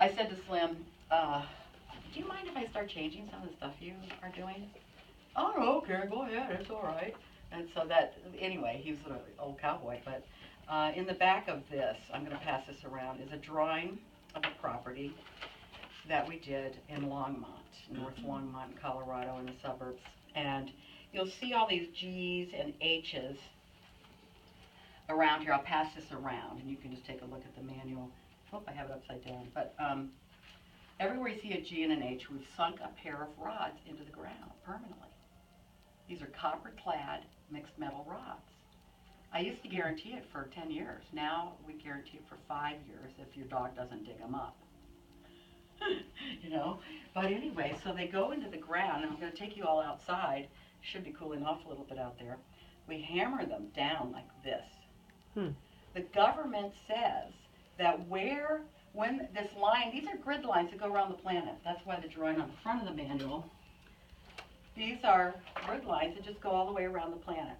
I said to Slim, do you mind if I start changing some of the stuff you are doing? Oh, okay, go ahead, it's all right. And so that, anyway, he was an old cowboy, but in the back of this, I'm going to pass this around, is a drawing of a property that we did in Longmont, North Longmont, Colorado, in the suburbs. And you'll see all these G's and H's around here. I'll pass this around, and you can just take a look at the manual. I hope I have it upside down. But everywhere you see a G and an H, we've sunk a pair of rods into the ground permanently. These are copper-clad mixed metal rods. I used to guarantee it for 10 years. Now we guarantee it for 5 years if your dog doesn't dig them up. You know? But anyway, so they go into the ground, and I'm going to take you all outside. Should be cooling off a little bit out there. We hammer them down like this. The government says that when this line, these are grid lines that go around the planet. That's why the drawing on the front of the manual. These are grid lines that just go all the way around the planet.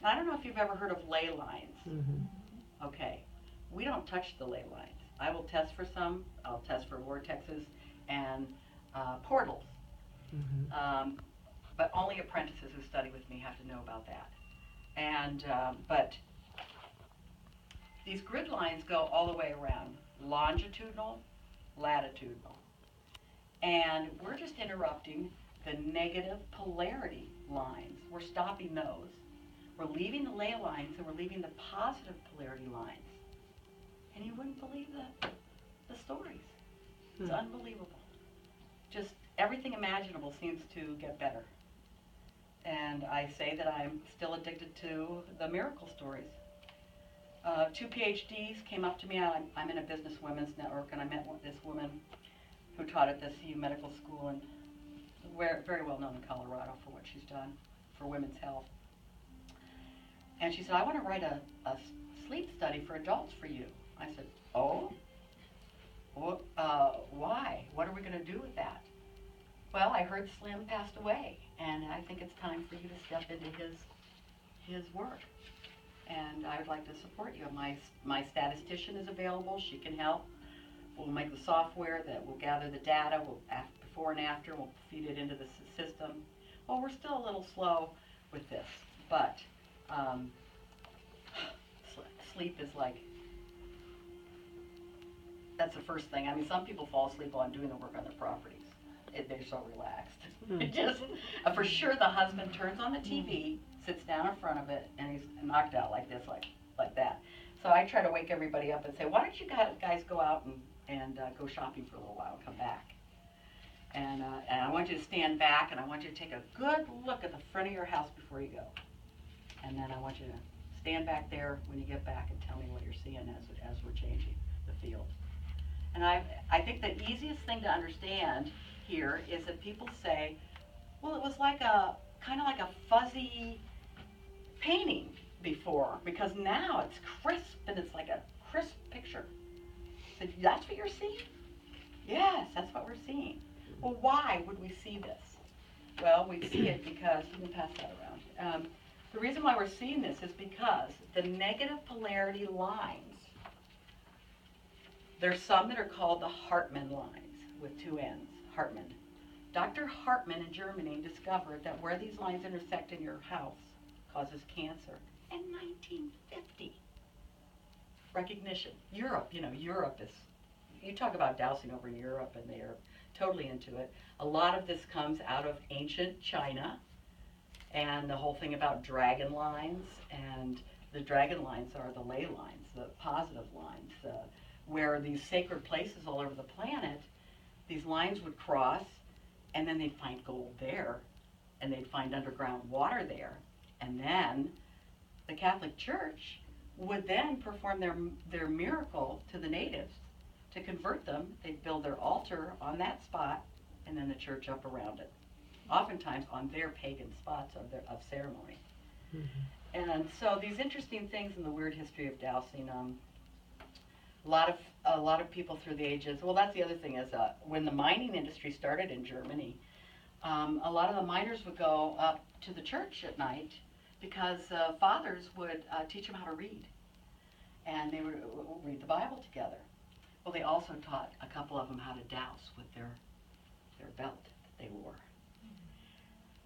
I don't know if you've ever heard of ley lines. Mm-hmm. Okay, we don't touch the ley lines. I will test for some. I'll test for vortexes and portals. Mm-hmm. But only apprentices who study with me have to know about that. And but these grid lines go all the way around, longitudinal, latitudinal. And we're just interrupting the negative polarity lines. We're stopping those. We're leaving the ley lines and we're leaving the positive polarity lines. And you wouldn't believe the stories. It's unbelievable. Just everything imaginable seems to get better. And I say that I'm still addicted to the miracle stories. 2 PhDs came up to me. I'm in a business women's network, and I met this woman who taught at the CU Medical School, and very well known in Colorado for what she's done for women's health. And she said, I want to write a sleep study for adults for you. I said, oh? Well, why? What are we going to do with that? Well, I heard Slim passed away, and I think it's time for you to step into his work. And I would like to support you. My statistician is available. She can help. We'll make the software that will gather the data. Before and after, we'll feed it into the system. Well, we're still a little slow with this, but sleep is like, that's the first thing. I mean, some people fall asleep while I'm doing the work on their properties. They're so relaxed. Just for sure, the husband turns on the TV, sits down in front of it, and he's knocked out like this, like that. So I try to wake everybody up and say, why don't you guys go out and go shopping for a little while and come back? And I want you to stand back, and I want you to take a good look at the front of your house before you go. And then I want you to stand back there when you get back and tell me what you're seeing as we're changing the field. And I think the easiest thing to understand here is that people say, well, it was like kind of like a fuzzy painting before, because now it's crisp and it's like a crisp picture. So that's what you're seeing? Yes, that's what we're seeing. Well, why would we see this? Well, we see it because, let me pass that around. The reason why we're seeing this is because the negative polarity lines, there's some that are called the Hartmann lines with 2 N's, Hartmann. Dr. Hartmann in Germany discovered that where these lines intersect in your house causes cancer in 1950. Recognition. Europe, Europe is, you talk about dousing over Europe, and they are totally into it. A lot of this comes out of ancient China, and the whole thing about dragon lines, and the dragon lines are the ley lines, the positive lines, where these sacred places all over the planet, these lines would cross, and then they'd find gold there, and they'd find underground water there, and then the Catholic Church would then perform their miracle to the natives to convert them. They'd build their altar on that spot, and then the church up around it, oftentimes on their pagan spots of ceremony. Mm-hmm. And so these interesting things in the weird history of dowsing. A lot of people through the ages. Well, that's the other thing is when the mining industry started in Germany, a lot of the miners would go up to the church at night because fathers would teach them how to read, and they would read the Bible together. Well, they also taught a couple of them how to douse with their belt that they wore.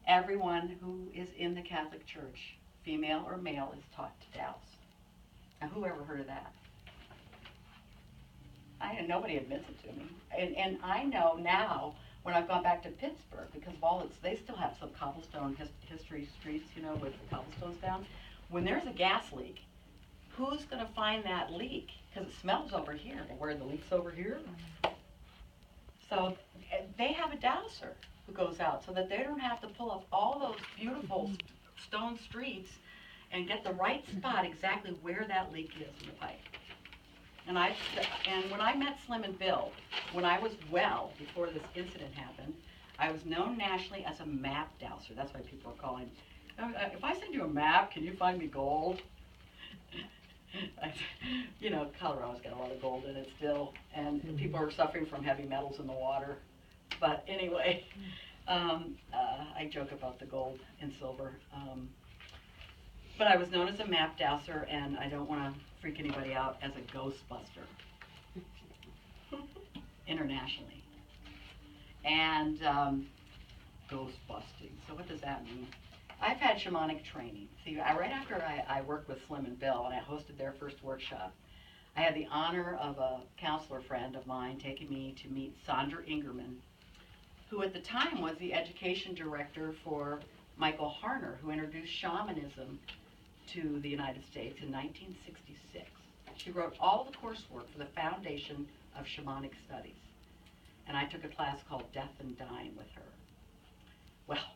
Everyone who is in the Catholic Church, female or male, is taught to douse. Now, who ever heard of that? Nobody admits it to me. And I know now, when I've gone back to Pittsburgh, because of all they still have some cobblestone history streets, you know, with the cobblestones down. When there's a gas leak, who's going to find that leak? Because it smells over here, but where the leak's over here. So they have a dowser who goes out so that they don't have to pull up all those beautiful stone streets and get the right spot exactly where that leak is in the pipe. And when I met Slim and Bill, when I was well, before this incident happened, I was known nationally as a map dowser. That's why people are calling. If I send you a map, can you find me gold? You know, Colorado's got a lot of gold in it still, and people are suffering from heavy metals in the water. But anyway, I joke about the gold and silver. But I was known as a map dowser, and I don't want to freak anybody out, as a ghostbuster internationally. And ghost busting. So what does that mean? I've had shamanic training. See, right after I worked with Slim and Bill, and I hosted their first workshop, I had the honor of a counselor friend of mine taking me to meet Sandra Ingerman, who at the time was the education director for Michael Harner, who introduced shamanism to the United States in 1966. She wrote all the coursework for the foundation of shamanic studies. And I took a class called Death and Dying with her. Well,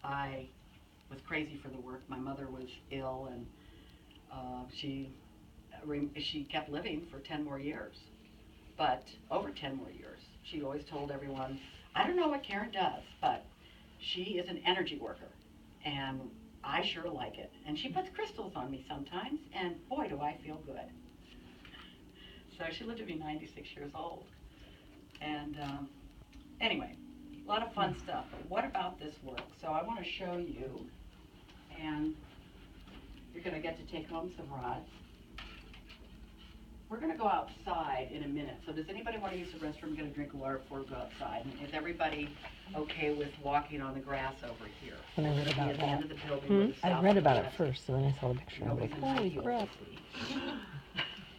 I was crazy for the work. My mother was ill, and she kept living for 10 more years. But over 10 more years, she always told everyone, I don't know what Karen does, but she is an energy worker, and I sure like it. And she puts crystals on me sometimes, and boy, do I feel good. So she lived to be 96 years old. And anyway, a lot of fun stuff. But what about this work? So I want to show you, and you're going to get to take home some rods. We're going to go outside in a minute. So does anybody want to use the restroom, get a drink of water before we go outside? And is everybody okay with walking on the grass over here? When I read about at the that. end of the building where the I south read about is. it first, and then I saw the picture, and I was like, Nobody's holy inside crap.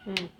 the old city.